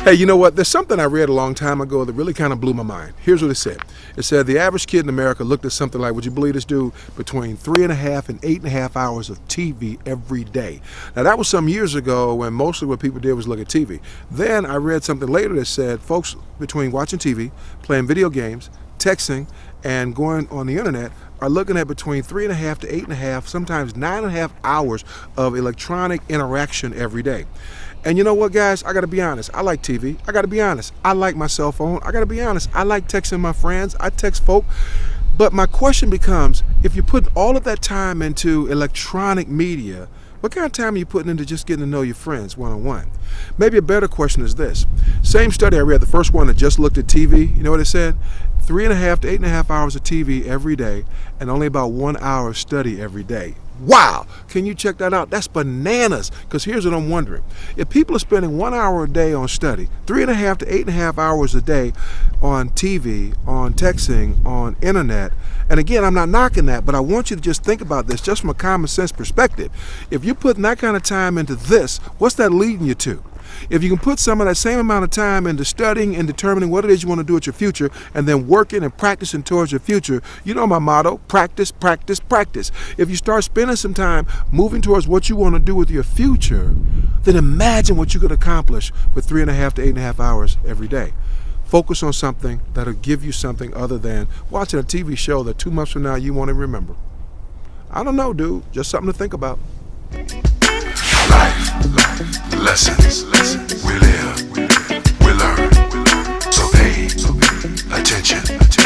Hey, you know what? There's something I read a long time ago that really kind of blew my mind. Here's what it said. It said the average kid in America looked at something like, would you believe this dude, between 3.5 and 8.5 hours of TV every day. Now, that was some years ago when mostly what people did was look at TV. Then I read something later that said folks between watching TV, playing video games, texting, and going on the internet are looking at between 3.5 to 8.5, sometimes 9.5 hours of electronic interaction every day. And you know what, guys? I gotta be honest. I like TV. I gotta be honest. I like my cell phone. I gotta be honest. I like texting my friends. I text folk. But my question becomes, if you put all of that time into electronic media, what kind of time are you putting into just getting to know your friends one-on-one? Maybe a better question is this. Same study I read, the first one that just looked at TV, you know what it said? 3.5 to 8.5 hours of TV every day and only about 1 hour of study every day. Wow! Can you check that out? That's bananas. Because here's what I'm wondering. If people are spending 1 hour a day on study, 3.5 to 8.5 hours a day on TV, on texting, on internet, and again, I'm not knocking that, but I want you to just think about this just from a common sense perspective. If you're putting that kind of time into this, what's that leading you to? If you can put some of that same amount of time into studying and determining what it is you want to do with your future and then working and practicing towards your future, you know my motto, practice, practice, practice. If you start spending some time moving towards what you want to do with your future, then imagine what you could accomplish with 3.5 to 8.5 hours every day. Focus on something that'll give you something other than watching a TV show that 2 months from now you won't even remember. I don't know, dude. Just something to think about. Life, lessons, we live, we learn, so pay attention.